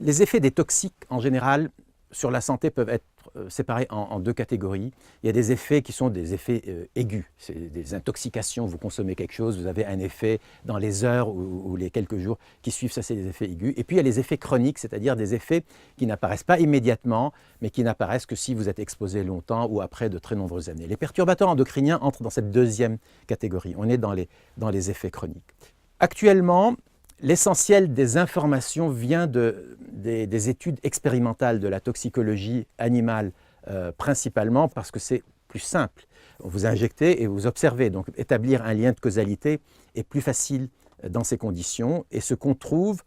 Les effets des toxiques, en général, sur la santé peuvent être séparés en deux catégories. Il y a des effets qui sont des effets aigus. C'est des intoxications, vous consommez quelque chose, vous avez un effet dans les heures ou les quelques jours qui suivent, ça c'est des effets aigus. Et puis il y a les effets chroniques, c'est-à-dire des effets qui n'apparaissent pas immédiatement, mais qui n'apparaissent que si vous êtes exposé longtemps ou après de très nombreuses années. Les perturbateurs endocriniens entrent dans cette deuxième catégorie. On est dans les effets chroniques. Actuellement, l'essentiel des informations vient des études expérimentales de la toxicologie animale principalement parce que c'est plus simple. Vous injectez et vous observez, donc établir un lien de causalité est plus facile dans ces conditions. Et ce qu'on trouve,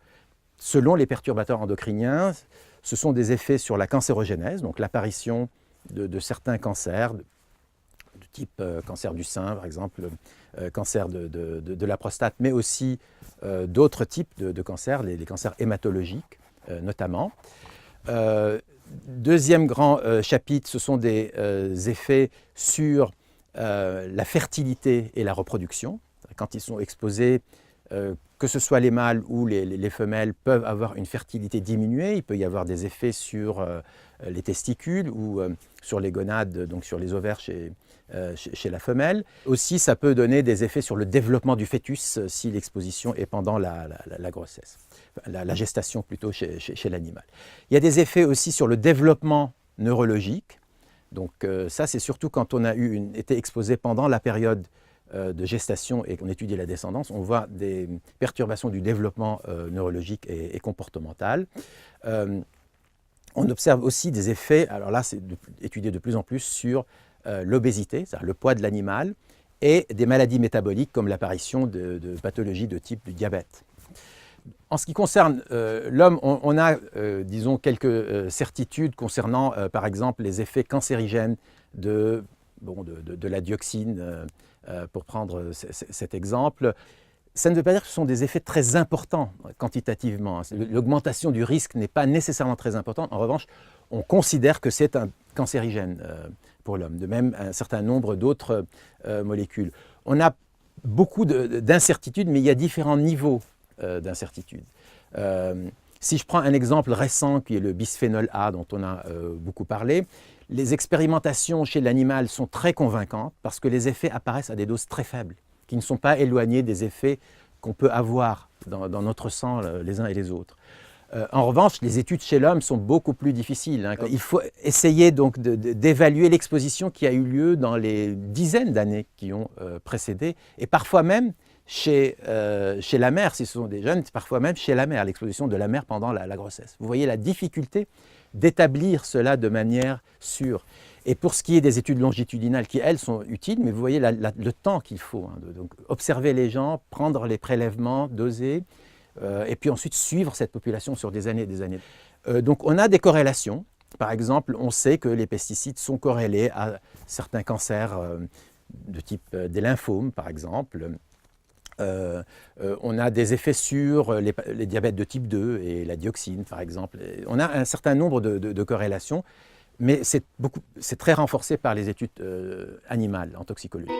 selon les perturbateurs endocriniens, ce sont des effets sur la cancérogénèse, donc l'apparition de certains cancers, de type cancer du sein par exemple, cancer de la prostate, mais aussi d'autres types de cancers, les cancers hématologiques notamment. Deuxième grand chapitre, ce sont des effets sur la fertilité et la reproduction. Quand ils sont exposés, que ce soit les mâles ou les femelles peuvent avoir une fertilité diminuée. Il peut y avoir des effets sur les testicules ou sur les gonades, donc sur les ovaires chez la femelle. Aussi, ça peut donner des effets sur le développement du fœtus si l'exposition est pendant la grossesse, la gestation plutôt chez l'animal. Il y a des effets aussi sur le développement neurologique. Donc ça, c'est surtout quand on a été exposé pendant la période de gestation et qu'on étudie la descendance, on voit des perturbations du développement neurologique et comportemental. On observe aussi des effets, alors là c'est étudié de plus en plus sur l'obésité, c'est-à-dire le poids de l'animal, et des maladies métaboliques comme l'apparition de pathologies de type du diabète. En ce qui concerne l'homme, on a, disons, quelques certitudes concernant, par exemple, les effets cancérigènes de la dioxine, pour prendre cet exemple. Ça ne veut pas dire que ce sont des effets très importants quantitativement. L'augmentation du risque n'est pas nécessairement très importante. En revanche, on considère que c'est un cancérigène pour l'homme, de même un certain nombre d'autres molécules. On a beaucoup d'incertitudes, mais il y a différents niveaux d'incertitude. Si je prends un exemple récent qui est le bisphénol A dont on a beaucoup parlé, les expérimentations chez l'animal sont très convaincantes parce que les effets apparaissent à des doses très faibles, qui ne sont pas éloignés des effets qu'on peut avoir dans notre sang les uns et les autres. En revanche, les études chez l'homme sont beaucoup plus difficiles. Il faut essayer donc d'évaluer l'exposition qui a eu lieu dans les dizaines d'années qui ont précédé, et parfois même chez la mère, si ce sont des jeunes, parfois même chez la mère, l'exposition de la mère pendant la grossesse. Vous voyez la difficulté d'établir cela de manière sûre. Et pour ce qui est des études longitudinales qui, elles, sont utiles, mais vous voyez le temps qu'il faut. Donc, observer les gens, prendre les prélèvements, doser, et puis ensuite suivre cette population sur des années et des années. Donc on a des corrélations. Par exemple, on sait que les pesticides sont corrélés à certains cancers de type des lymphomes, par exemple. On a des effets sur les diabètes de type 2 et la dioxine, par exemple. On a un certain nombre de corrélations, mais c'est très renforcé par les études animales en toxicologie.